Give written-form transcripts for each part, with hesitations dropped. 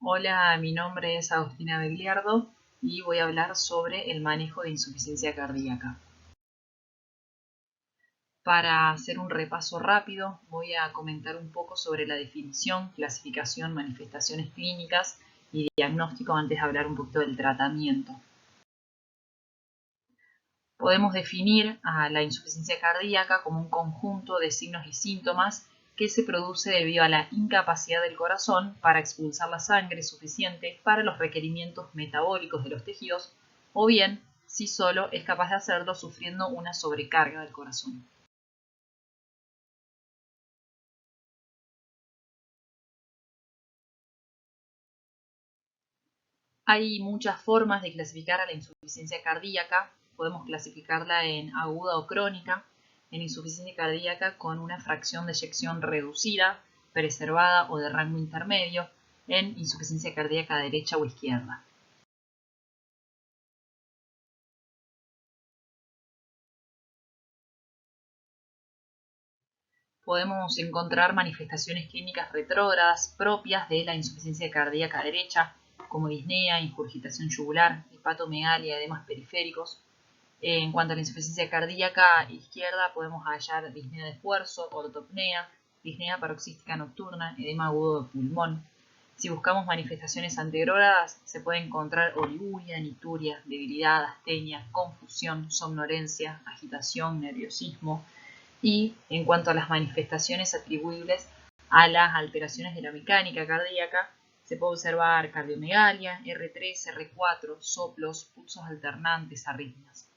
Hola, mi nombre es Agustina Begliardo y voy a hablar sobre el manejo de insuficiencia cardíaca. Para hacer un repaso rápido, voy a comentar un poco sobre la definición, clasificación, manifestaciones clínicas y diagnóstico antes de hablar un poquito del tratamiento. Podemos definir a la insuficiencia cardíaca como un conjunto de signos y síntomas que se produce debido a la incapacidad del corazón para expulsar la sangre suficiente para los requerimientos metabólicos de los tejidos, o bien, si solo es capaz de hacerlo sufriendo una sobrecarga del corazón. Hay muchas formas de clasificar a la insuficiencia cardíaca. Podemos clasificarla en aguda o crónica, en insuficiencia cardíaca con una fracción de eyección reducida, preservada o de rango intermedio, en insuficiencia cardíaca derecha o izquierda. Podemos encontrar manifestaciones clínicas retrógradas propias de la insuficiencia cardíaca derecha, como disnea, ingurgitación yugular, hepatomegalia, edemas periféricos. En cuanto a la insuficiencia cardíaca izquierda, podemos hallar disnea de esfuerzo, ortopnea, disnea paroxística nocturna, edema agudo de pulmón. Si buscamos manifestaciones anterógradas, se puede encontrar oliguria, nicturia, debilidad, astenia, confusión, somnolencia, agitación, nerviosismo. Y en cuanto a las manifestaciones atribuibles a las alteraciones de la mecánica cardíaca, se puede observar cardiomegalia, R3, R4, soplos, pulsos alternantes, arritmias.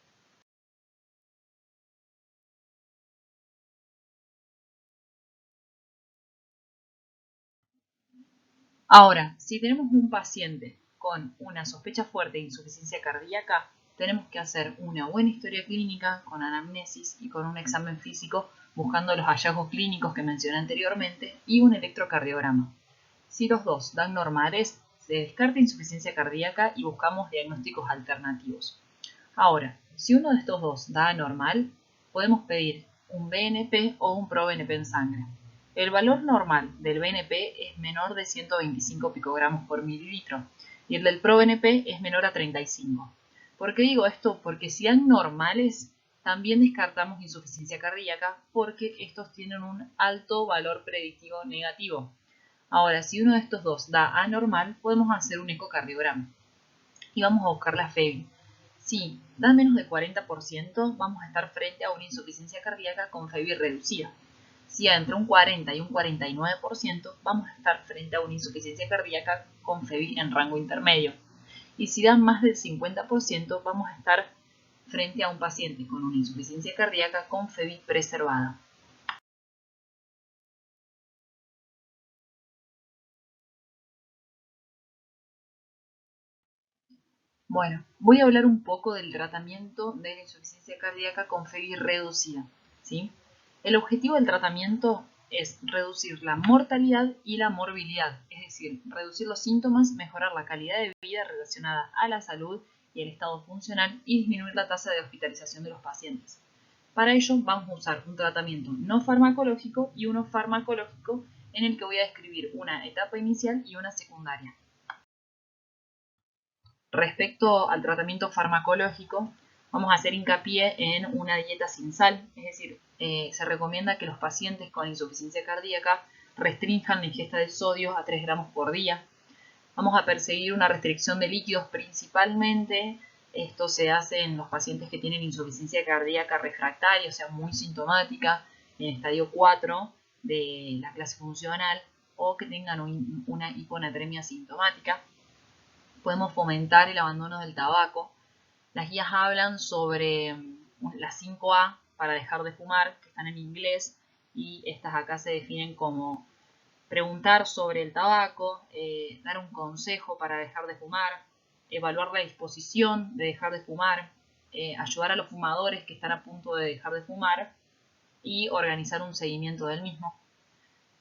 Ahora, si tenemos un paciente con una sospecha fuerte de insuficiencia cardíaca, tenemos que hacer una buena historia clínica con anamnesis y con un examen físico buscando los hallazgos clínicos que mencioné anteriormente y un electrocardiograma. Si los dos dan normales, se descarta insuficiencia cardíaca y buscamos diagnósticos alternativos. Ahora, si uno de estos dos da anormal, podemos pedir un BNP o un proBNP en sangre. El valor normal del BNP es menor de 125 picogramos por mililitro y el del proBNP es menor a 35. ¿Por qué digo esto? Porque si dan normales, también descartamos insuficiencia cardíaca porque estos tienen un alto valor predictivo negativo. Ahora, si uno de estos dos da anormal, podemos hacer un ecocardiograma y vamos a buscar la FEBI. Si da menos de 40%, vamos a estar frente a una insuficiencia cardíaca con FEBI reducida. Si da entre un 40 y un 49%, vamos a estar frente a una insuficiencia cardíaca con FEBI en rango intermedio. Y si da más del 50%, vamos a estar frente a un paciente con una insuficiencia cardíaca con FEBI preservada. Bueno, voy a hablar un poco del tratamiento de la insuficiencia cardíaca con FEBI reducida, ¿sí? El objetivo del tratamiento es reducir la mortalidad y la morbilidad, es decir, reducir los síntomas, mejorar la calidad de vida relacionada a la salud y el estado funcional y disminuir la tasa de hospitalización de los pacientes. Para ello vamos a usar un tratamiento no farmacológico y uno farmacológico en el que voy a describir una etapa inicial y una secundaria. Respecto al tratamiento farmacológico, vamos a hacer hincapié en una dieta sin sal, es decir, se recomienda que los pacientes con insuficiencia cardíaca restrinjan la ingesta de sodio a 3 gramos por día. Vamos a perseguir una restricción de líquidos principalmente. Esto se hace en los pacientes que tienen insuficiencia cardíaca refractaria, o sea, muy sintomática, en estadio 4 de la clase funcional, o que tengan una hiponatremia sintomática. Podemos fomentar el abandono del tabaco. Las guías hablan sobre las 5A para dejar de fumar, que están en inglés, y estas acá se definen como preguntar sobre el tabaco, dar un consejo para dejar de fumar, evaluar la disposición de dejar de fumar, ayudar a los fumadores que están a punto de dejar de fumar y organizar un seguimiento del mismo.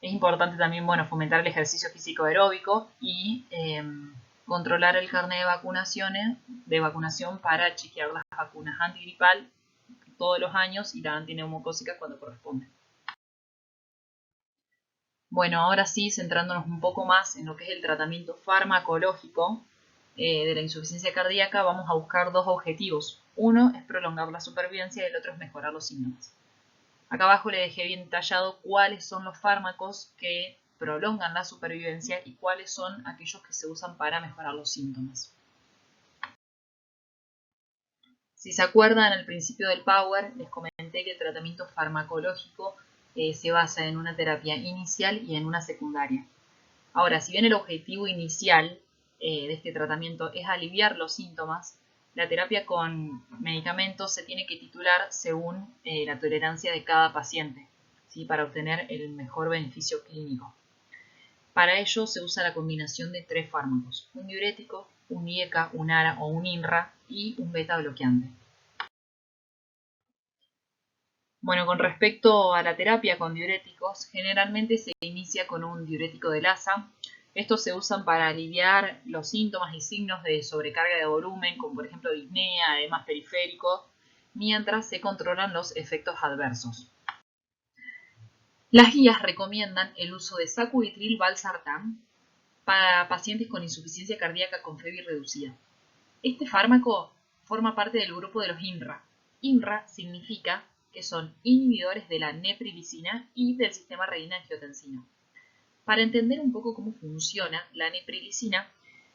Es importante también, bueno, fomentar el ejercicio físico aeróbico y controlar el carnet de vacunación para chequear las vacunas antigripal todos los años y la antineumocócica cuando corresponde. Bueno, ahora sí, centrándonos un poco más en lo que es el tratamiento farmacológico de la insuficiencia cardíaca, vamos a buscar dos objetivos. Uno es prolongar la supervivencia y el otro es mejorar los síntomas. Acá abajo le dejé bien detallado cuáles son los fármacos que prolongan la supervivencia y cuáles son aquellos que se usan para mejorar los síntomas. Si se acuerdan, al principio del Power les comenté que el tratamiento farmacológico se basa en una terapia inicial y en una secundaria. Ahora, si bien el objetivo inicial de este tratamiento es aliviar los síntomas, la terapia con medicamentos se tiene que titular según la tolerancia de cada paciente, ¿sí? Para obtener el mejor beneficio clínico. Para ello se usa la combinación de 3 fármacos, un diurético, un IECA, un ARA o un INRA y un beta bloqueante. Bueno, con respecto a la terapia con diuréticos, generalmente se inicia con un diurético de Lassa. Estos se usan para aliviar los síntomas y signos de sobrecarga de volumen, como por ejemplo disnea, edemas periféricos, mientras se controlan los efectos adversos. Las guías recomiendan el uso de sacubitril/valsartán para pacientes con insuficiencia cardíaca con fiebre reducida. Este fármaco forma parte del grupo de los INRA. INRA significa que son inhibidores de la neprilicina y del sistema renina-angiotensina. Para entender un poco cómo funciona, la neprilicina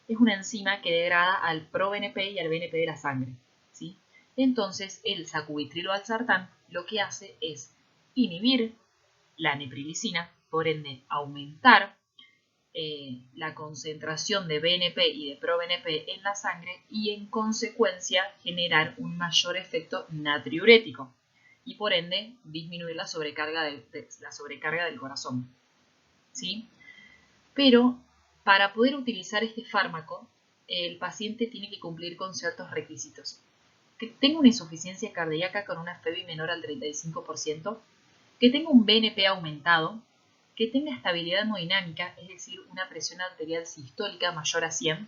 es una enzima que degrada al proBNP y al BNP de la sangre, ¿sí? Entonces, el sacubitril/valsartán lo que hace es inhibir la neprilicina, por ende aumentar la concentración de BNP y de proBNP en la sangre y en consecuencia generar un mayor efecto natriurético y por ende disminuir la sobrecarga del corazón, ¿sí? Pero para poder utilizar este fármaco, el paciente tiene que cumplir con ciertos requisitos. Que tenga una insuficiencia cardíaca con una FEBI menor al 35%, que tenga un BNP aumentado, que tenga estabilidad hemodinámica, es decir, una presión arterial sistólica mayor a 100,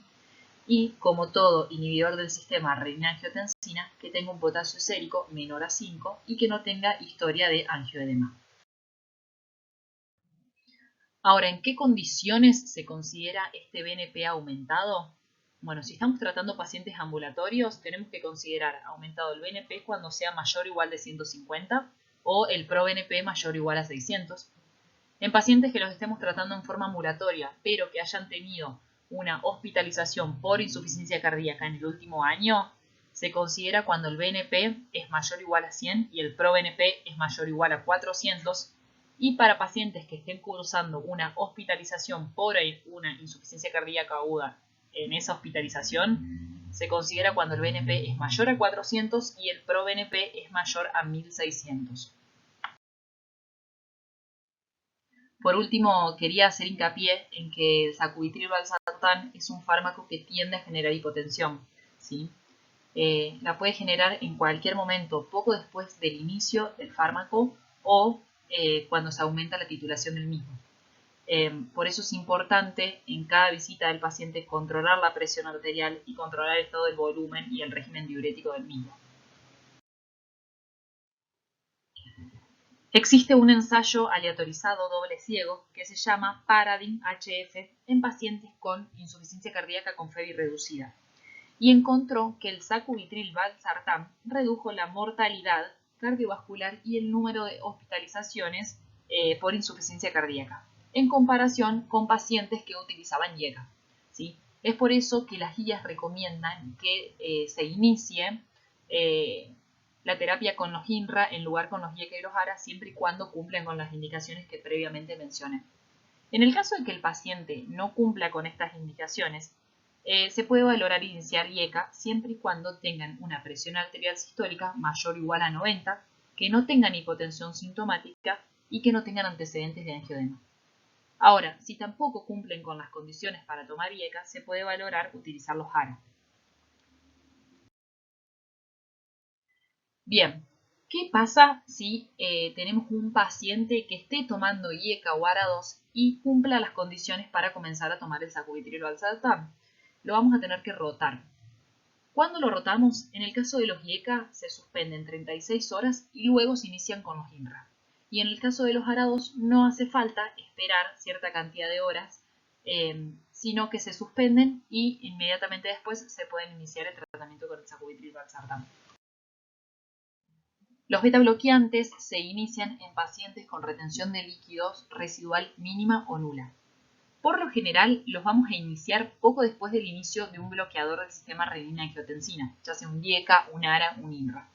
y, como todo inhibidor del sistema renina-angiotensina, que tenga un potasio sérico menor a 5 y que no tenga historia de angioedema. Ahora, ¿en qué condiciones se considera este BNP aumentado? Bueno, si estamos tratando pacientes ambulatorios, tenemos que considerar aumentado el BNP cuando sea mayor o igual de 150 o el proBNP mayor o igual a 600. En pacientes que los estemos tratando en forma ambulatoria, pero que hayan tenido una hospitalización por insuficiencia cardíaca en el último año, se considera cuando el BNP es mayor o igual a 100 y el proBNP es mayor o igual a 400. Y para pacientes que estén cursando una hospitalización por una insuficiencia cardíaca aguda en esa hospitalización, se considera cuando el BNP es mayor a 400 y el proBNP es mayor a 1600. Por último, quería hacer hincapié en que el sacubitril/valsartán es un fármaco que tiende a generar hipotensión, ¿sí? La puede generar en cualquier momento, poco después del inicio del fármaco o cuando se aumenta la titulación del mismo. Por eso es importante en cada visita del paciente controlar la presión arterial y controlar el estado del volumen y el régimen diurético del mismo. Existe un ensayo aleatorizado doble ciego que se llama Paradigm-HF en pacientes con insuficiencia cardíaca con FEBI reducida y encontró que el sacubitril/valsartán redujo la mortalidad cardiovascular y el número de hospitalizaciones por insuficiencia cardíaca en comparación con pacientes que utilizaban IECA, ¿sí? Es por eso que las guías recomiendan que se inicie la terapia con los INRA en lugar con los IECA y los ARA siempre y cuando cumplan con las indicaciones que previamente mencioné. En el caso de que el paciente no cumpla con estas indicaciones, se puede valorar iniciar IECA siempre y cuando tengan una presión arterial sistólica mayor o igual a 90, que no tengan hipotensión sintomática y que no tengan antecedentes de angioedema. Ahora, si tampoco cumplen con las condiciones para tomar IECA, se puede valorar utilizar los ARA. Bien, ¿qué pasa si tenemos un paciente que esté tomando IECA o ARA2 y cumpla las condiciones para comenzar a tomar el sacubitril/valsartán? Lo vamos a tener que rotar. ¿Cuándo lo rotamos? En el caso de los IECA se suspenden 36 horas y luego se inician con los INRA. Y en el caso de los ARA2 no hace falta esperar cierta cantidad de horas, sino que se suspenden y inmediatamente después se pueden iniciar el tratamiento con el sacubitril/valsartán. Los beta bloqueantes se inician en pacientes con retención de líquidos residual mínima o nula. Por lo general, los vamos a iniciar poco después del inicio de un bloqueador del sistema renina-angiotensina, ya sea un DIECA, un ARA, un INRA.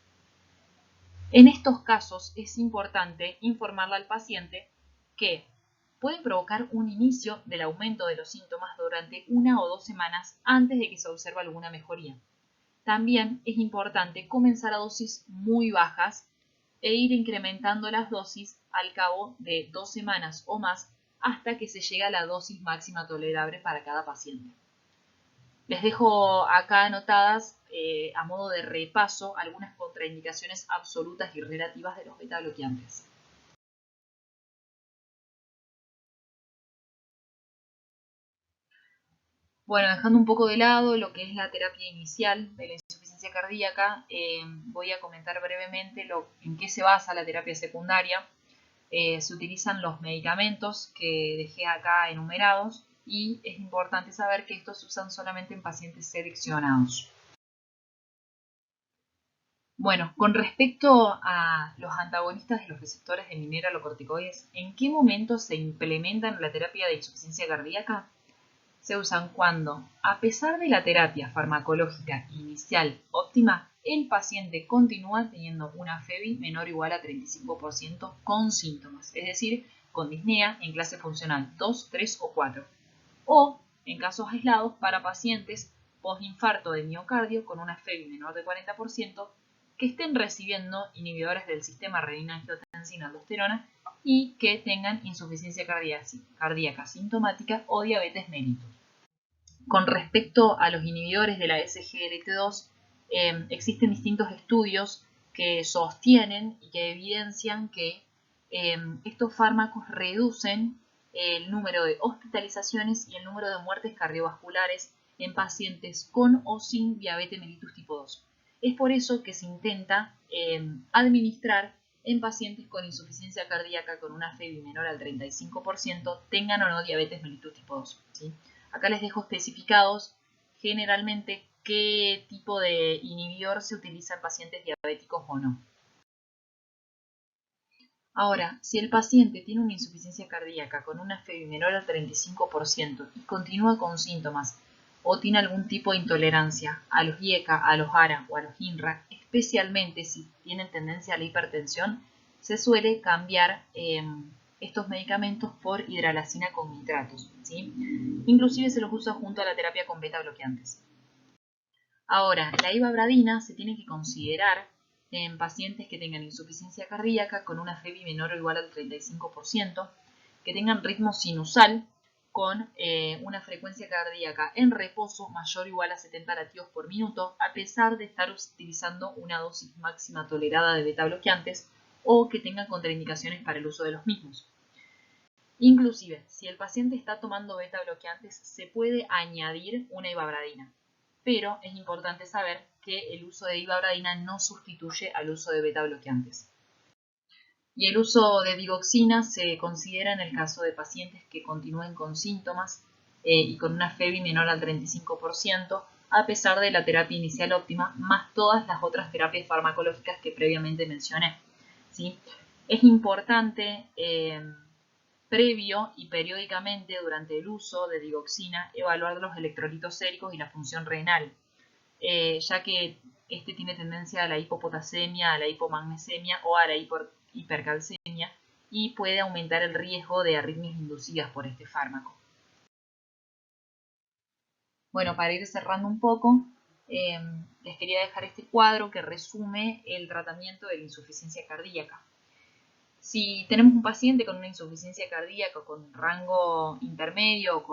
En estos casos es importante informarle al paciente que puede provocar un inicio del aumento de los síntomas durante 1 o 2 semanas antes de que se observe alguna mejoría. También es importante comenzar a dosis muy bajas e ir incrementando las dosis al cabo de 2 semanas o más hasta que se llegue a la dosis máxima tolerable para cada paciente. Les dejo acá anotadas a modo de repaso algunas contraindicaciones absolutas y relativas de los beta bloqueantes. Bueno, dejando un poco de lado lo que es la terapia inicial de la insuficiencia cardíaca, voy a comentar brevemente en qué se basa la terapia secundaria. Se utilizan los medicamentos que dejé acá enumerados y es importante saber que estos se usan solamente en pacientes seleccionados. Bueno, con respecto a los antagonistas de los receptores de mineralocorticoides, ¿en qué momento se implementan en la terapia de insuficiencia cardíaca? Se usan cuando, a pesar de la terapia farmacológica inicial óptima, el paciente continúa teniendo una FEBI menor o igual a 35% con síntomas, es decir, con disnea en clase funcional 2, 3 o 4, o en casos aislados para pacientes postinfarto de miocardio con una FEBI menor de 40% que estén recibiendo inhibidores del sistema renina-angiotensina-aldosterona y que tengan insuficiencia cardíaca sintomática o diabetes mellitus. Con respecto a los inhibidores de la SGLT2, existen distintos estudios que sostienen y que evidencian que estos fármacos reducen el número de hospitalizaciones y el número de muertes cardiovasculares en pacientes con o sin diabetes mellitus tipo 2. Es por eso que se intenta administrar en pacientes con insuficiencia cardíaca con una FEBI menor al 35%, tengan o no diabetes mellitus tipo 2. ¿Sí? Acá les dejo especificados generalmente qué tipo de inhibidor se utiliza en pacientes diabéticos o no. Ahora, si el paciente tiene una insuficiencia cardíaca con una FEBI menor al 35% y continúa con síntomas o tiene algún tipo de intolerancia a los IECA, a los ARA o a los INRA, especialmente si tienen tendencia a la hipertensión, se suele cambiar estos medicamentos por hidralazina con nitratos, ¿sí? Inclusive se los usa junto a la terapia con beta bloqueantes. Ahora, la ivabradina se tiene que considerar en pacientes que tengan insuficiencia cardíaca con una FEBI menor o igual al 35%, que tengan ritmo sinusal con una frecuencia cardíaca en reposo mayor o igual a 70 latidos por minuto, a pesar de estar utilizando una dosis máxima tolerada de beta bloqueantes o que tengan contraindicaciones para el uso de los mismos. Inclusive, si el paciente está tomando beta bloqueantes, se puede añadir una ivabradina, pero es importante saber que el uso de ivabradina no sustituye al uso de beta bloqueantes. Y el uso de digoxina se considera en el caso de pacientes que continúen con síntomas y con una FEBI menor al 35%, a pesar de la terapia inicial óptima, más todas las otras terapias farmacológicas que previamente mencioné, ¿sí? Es importante previo y periódicamente durante el uso de digoxina evaluar los electrolitos séricos y la función renal, ya que este tiene tendencia a la hipopotasemia, a la hipomagnesemia o a la hipercalcemia y puede aumentar el riesgo de arritmias inducidas por este fármaco. Bueno, para ir cerrando un poco, les quería dejar este cuadro que resume el tratamiento de la insuficiencia cardíaca. Si tenemos un paciente con una insuficiencia cardíaca con rango intermedio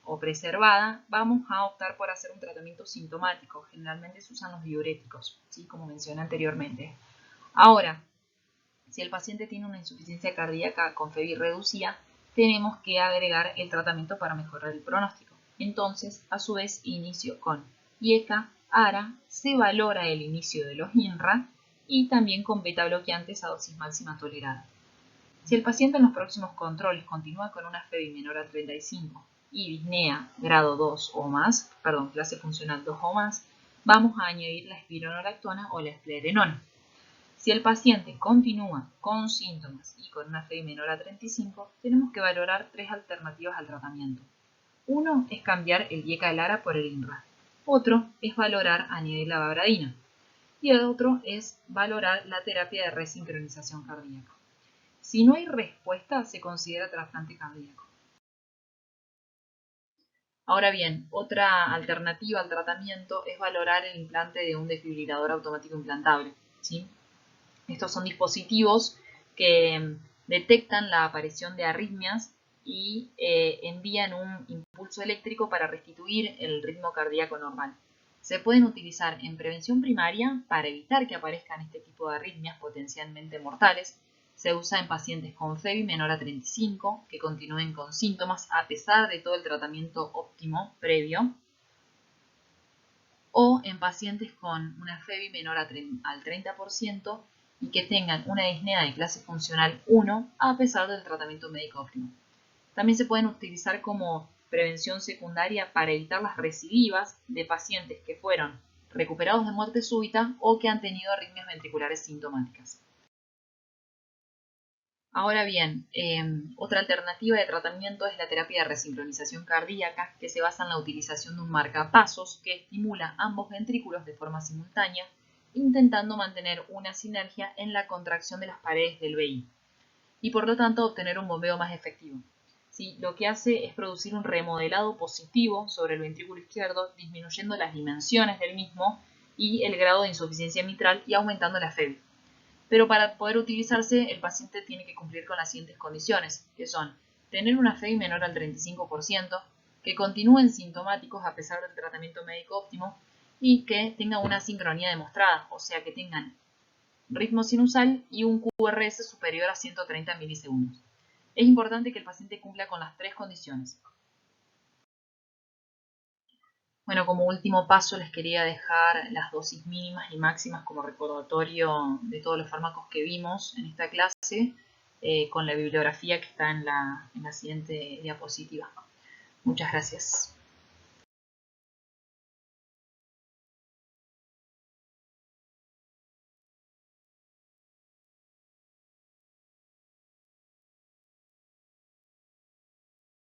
o preservada, vamos a optar por hacer un tratamiento sintomático. Generalmente se usan los diuréticos, ¿sí? Como mencioné anteriormente. Ahora, si el paciente tiene una insuficiencia cardíaca con FEBI reducida, tenemos que agregar el tratamiento para mejorar el pronóstico. Entonces, a su vez, inicio con IECA, ARA, se valora el inicio de los INRA y también con beta bloqueantes a dosis máxima tolerada. Si el paciente en los próximos controles continúa con una FEBI menor a 35 y disnea grado 2 o más, clase funcional 2 o más, vamos a añadir la espironolactona o la esplerenona. Si el paciente continúa con síntomas y con una FEBI menor a 35, tenemos que valorar tres alternativas al tratamiento. Uno es cambiar el IECA-LARA por el INRA. Otro es valorar anidilababradina. Y el otro es valorar la terapia de resincronización cardíaca. Si no hay respuesta, se considera trasplante cardíaco. Ahora bien, otra alternativa al tratamiento es valorar el implante de un desfibrilador automático implantable, ¿sí? Estos son dispositivos que detectan la aparición de arritmias y envían un impulso eléctrico para restituir el ritmo cardíaco normal. Se pueden utilizar en prevención primaria para evitar que aparezcan este tipo de arritmias potencialmente mortales. Se usa en pacientes con FEBI menor a 35 que continúen con síntomas a pesar de todo el tratamiento óptimo previo, o en pacientes con una FEBI menor al 30% y que tengan una disnea de clase funcional 1 a pesar del tratamiento médico óptimo. También se pueden utilizar como prevención secundaria para evitar las recidivas de pacientes que fueron recuperados de muerte súbita o que han tenido arritmias ventriculares sintomáticas. Ahora bien, otra alternativa de tratamiento es la terapia de resincronización cardíaca, que se basa en la utilización de un marcapasos que estimula ambos ventrículos de forma simultánea, intentando mantener una sinergia en la contracción de las paredes del VI y por lo tanto obtener un bombeo más efectivo. ¿Sí? Lo que hace es producir un remodelado positivo sobre el ventrículo izquierdo, disminuyendo las dimensiones del mismo y el grado de insuficiencia mitral y aumentando la FEBI. Pero para poder utilizarse, el paciente tiene que cumplir con las siguientes condiciones, que son tener una FEBI menor al 35%, que continúen sintomáticos a pesar del tratamiento médico óptimo y que tengan una sincronía demostrada, o sea que tengan ritmo sinusal y un QRS superior a 130 milisegundos. Es importante que el paciente cumpla con las tres condiciones. Bueno, como último paso les quería dejar las dosis mínimas y máximas como recordatorio de todos los fármacos que vimos en esta clase, con la bibliografía que está en la siguiente diapositiva. Muchas gracias.